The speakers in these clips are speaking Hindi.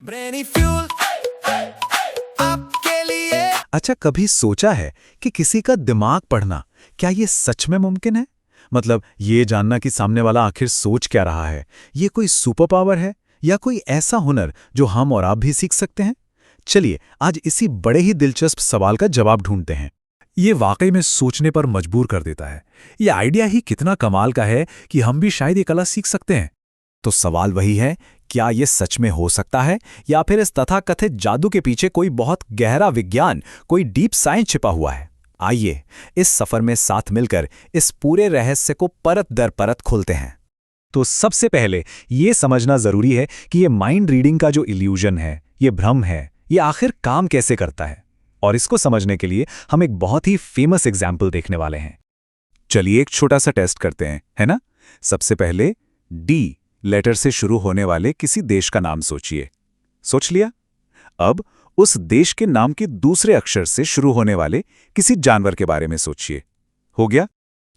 ब्रेनी फ्यूल आपके लिए। अच्छा, कभी सोचा है कि किसी का दिमाग पढ़ना क्या ये सच में मुमकिन है? मतलब ये जानना कि सामने वाला आखिर सोच क्या रहा है, ये कोई सुपर पावर है या कोई ऐसा हुनर जो हम और आप भी सीख सकते हैं? चलिए आज इसी बड़े ही दिलचस्प सवाल का जवाब ढूंढते हैं। ये वाकई में सोचने पर मजबूर कर देता है। ये आइडिया ही कितना कमाल का है कि हम भी शायद ये कला सीख सकते हैं। तो सवाल वही है, क्या ये सच में हो सकता है या फिर इस तथाकथित जादू के पीछे कोई बहुत गहरा विज्ञान, कोई डीप साइंस छिपा हुआ है? आइए इस सफर में साथ मिलकर इस पूरे रहस्य को परत दर परत खोलते हैं। तो सबसे पहले ये समझना जरूरी है कि ये माइंड रीडिंग का जो इल्यूजन है, ये भ्रम है, ये आखिर काम कैसे करता है। और इसको समझने के लिए हम एक बहुत ही फेमस एग्जाम्पल देखने वाले हैं। चलिए एक छोटा सा टेस्ट करते हैं, है ना? सबसे पहले डी लेटर से शुरू होने वाले किसी देश का नाम सोचिए। सोच लिया? अब उस देश के नाम के दूसरे अक्षर से शुरू होने वाले किसी जानवर के बारे में सोचिए। हो गया?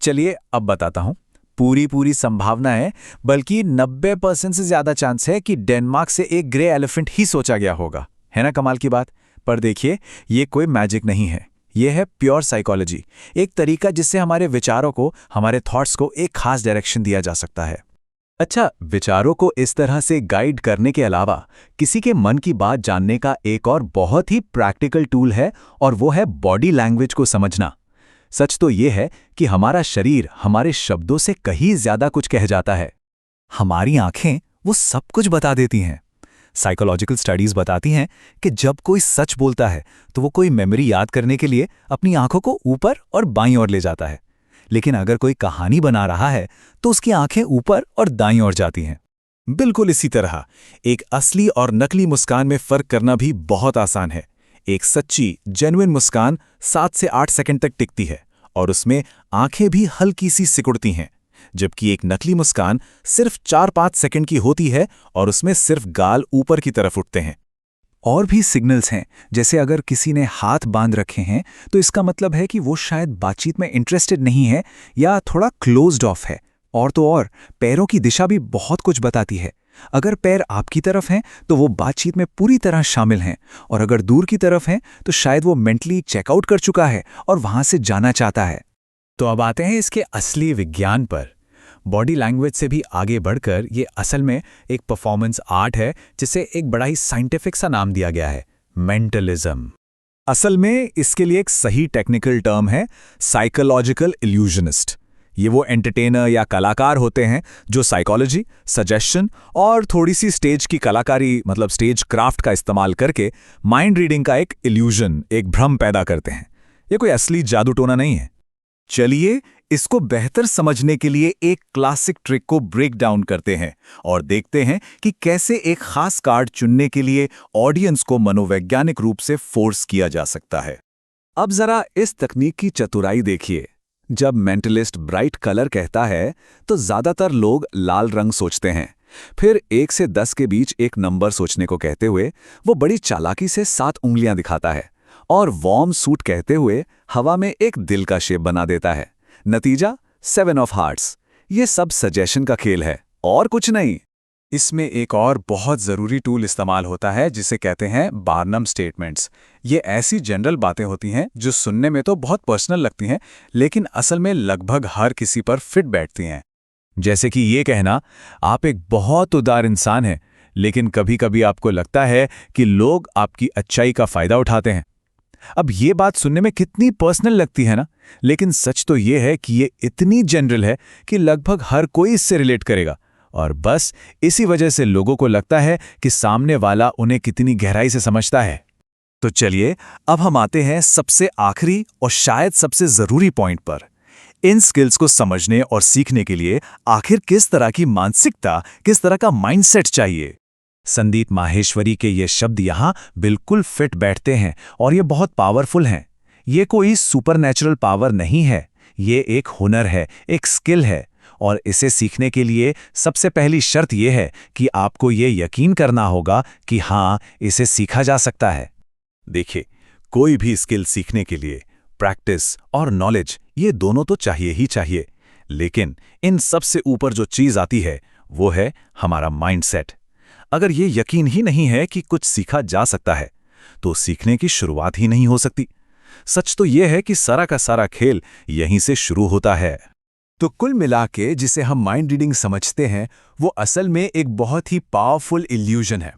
चलिए अब बताता हूं। पूरी संभावना है, बल्कि 90% से ज्यादा चांस है कि डेनमार्क से एक ग्रे एलिफेंट ही सोचा गया होगा। है ना कमाल की बात? पर देखिए, ये कोई मैजिक नहीं है, ये है प्योर साइकोलॉजी, एक तरीका जिससे हमारे विचारों को, हमारे थॉट्स को एक खास डायरेक्शन दिया जा सकता है। अच्छा, विचारों को इस तरह से गाइड करने के अलावा किसी के मन की बात जानने का एक और बहुत ही प्रैक्टिकल टूल है, और वो है बॉडी लैंग्वेज को समझना। सच तो ये है कि हमारा शरीर हमारे शब्दों से कहीं ज्यादा कुछ कह जाता है। हमारी आंखें वो सब कुछ बता देती हैं। साइकोलॉजिकल स्टडीज बताती हैं कि जब कोई सच बोलता है तो वो कोई मेमोरी याद करने के लिए अपनी आंखों को ऊपर और बाईं ओर ले जाता है, लेकिन अगर कोई कहानी बना रहा है तो उसकी आंखें ऊपर और दाईं ओर जाती हैं। बिल्कुल इसी तरह एक असली और नकली मुस्कान में फर्क करना भी बहुत आसान है। एक सच्ची जेन्युइन मुस्कान 7 से 8 सेकंड तक टिकती है और उसमें आंखें भी हल्की सी सिकुड़ती हैं, जबकि एक नकली मुस्कान सिर्फ 4-5 सेकंड की होती है और उसमें सिर्फ गाल ऊपर की तरफ उठते हैं। और भी सिग्नल्स हैं, जैसे अगर किसी ने हाथ बांध रखे हैं तो इसका मतलब है कि वो शायद बातचीत में इंटरेस्टेड नहीं है या थोड़ा क्लोज्ड ऑफ है। और तो और पैरों की दिशा भी बहुत कुछ बताती है। अगर पैर आपकी तरफ हैं तो वो बातचीत में पूरी तरह शामिल हैं, और अगर दूर की तरफ हैं तो शायद वो मेंटली चेकआउट कर चुका है और वहां से जाना चाहता है। तो अब आते हैं इसके असली विज्ञान पर। बॉडी लैंग्वेज से भी आगे बढ़कर ये असल में एक परफॉर्मेंस आर्ट है, जिसे एक बड़ा ही साइंटिफिक सा नाम दिया गया है, मेंटलिज्म। असल में इसके लिए एक सही टेक्निकल टर्म है साइकोलॉजिकल इल्यूजनिस्ट। ये वो एंटरटेनर या कलाकार होते हैं जो साइकोलॉजी, सजेशन और थोड़ी सी स्टेज की कलाकारी, मतलब स्टेज क्राफ्ट का इस्तेमाल करके माइंड रीडिंग का एक इल्यूजन, एक भ्रम पैदा करते हैं। ये कोई असली जादू टोना नहीं है। चलिए इसको बेहतर समझने के लिए एक क्लासिक ट्रिक को ब्रेक डाउन करते हैं और देखते हैं कि कैसे एक खास कार्ड चुनने के लिए ऑडियंस को मनोवैज्ञानिक रूप से फोर्स किया जा सकता है। अब जरा इस तकनीक की चतुराई देखिए। जब मेंटलिस्ट ब्राइट कलर कहता है तो ज्यादातर लोग लाल रंग सोचते हैं। फिर 1 से 10 के बीच एक नंबर सोचने को कहते हुए वो बड़ी चालाकी से 7 उंगलियां दिखाता है, और वार्म सूट कहते हुए हवा में एक दिल का शेप बना देता है। नतीजा 7 ऑफ हार्ट्स। ये सब सजेशन का खेल है और कुछ नहीं। इसमें एक और बहुत ज़रूरी टूल इस्तेमाल होता है जिसे कहते हैं बार्नम स्टेटमेंट्स। ये ऐसी जनरल बातें होती हैं जो सुनने में तो बहुत पर्सनल लगती हैं, लेकिन असल में लगभग हर किसी पर फिट बैठती हैं। जैसे कि ये कहना, आप एक बहुत उदार इंसान हैं, लेकिन कभी कभी आपको लगता है कि लोग आपकी अच्छाई का फ़ायदा उठाते हैं। अब ये बात सुनने में कितनी पर्सनल लगती है ना, लेकिन सच तो ये है कि ये इतनी जनरल है कि लगभग हर कोई इससे रिलेट करेगा, और बस इसी वजह से लोगों को लगता है कि सामने वाला उन्हें कितनी गहराई से समझता है। तो चलिए अब हम आते हैं सबसे आखिरी और शायद सबसे ज़रूरी पॉइंट पर। इन स्किल्स को समझने और सीखने के लिए आखिर किस तरह की मानसिकता, किस तरह का माइंडसेट चाहिए। संदीप माहेश्वरी के ये शब्द यहाँ बिल्कुल फिट बैठते हैं और ये बहुत पावरफुल हैं। ये कोई सुपरनैचुरल पावर नहीं है, ये एक हुनर है, एक स्किल है, और इसे सीखने के लिए सबसे पहली शर्त यह है कि आपको ये यकीन करना होगा कि हाँ, इसे सीखा जा सकता है। देखिए, कोई भी स्किल सीखने के लिए प्रैक्टिस और नॉलेज, ये दोनों तो चाहिए ही चाहिए, लेकिन इन सबसे ऊपर जो चीज़ आती है वो है हमारा माइंडसेट। अगर ये यकीन ही नहीं है कि कुछ सीखा जा सकता है, तो सीखने की शुरुआत ही नहीं हो सकती। सच तो ये है कि सारा का सारा खेल यहीं से शुरू होता है। तो कुल मिला के जिसे हम माइंड रीडिंग समझते हैं, वो असल में एक बहुत ही पावरफुल इल्यूजन है।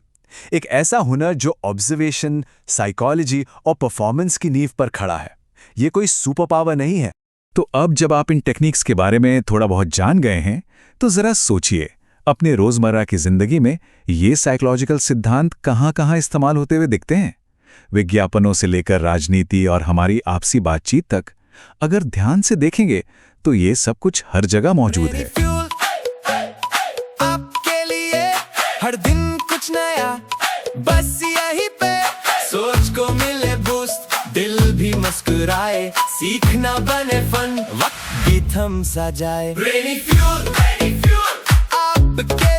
एक ऐसा हुनर जो ऑब्जर्वेशन, साइकोलॉजी और परफॉर्मेंस की नींव पर खड़ा है। ये कोई सुपर पावर नहीं है। तो अब जब आप इन टेक्निक्स के बारे में थोड़ा बहुत जान गए हैं, तो जरा सोचिए, अपने रोजमर्रा की जिंदगी में ये साइकोलॉजिकल सिद्धांत कहाँ-कहाँ इस्तेमाल होते हुए दिखते हैं। विज्ञापनों से लेकर राजनीति और हमारी आपसी बातचीत तक अगर ध्यान से देखेंगे तो ये सब कुछ हर जगह मौजूद है। आपके लिए हर दिन कुछ नया, बस यही पे सोच को मिले बूस्ट, दिल भी मुस्कुराए, सीखना बने फन, वक्त भी थम सा जाए। ब्रेनी फ्यूल आपके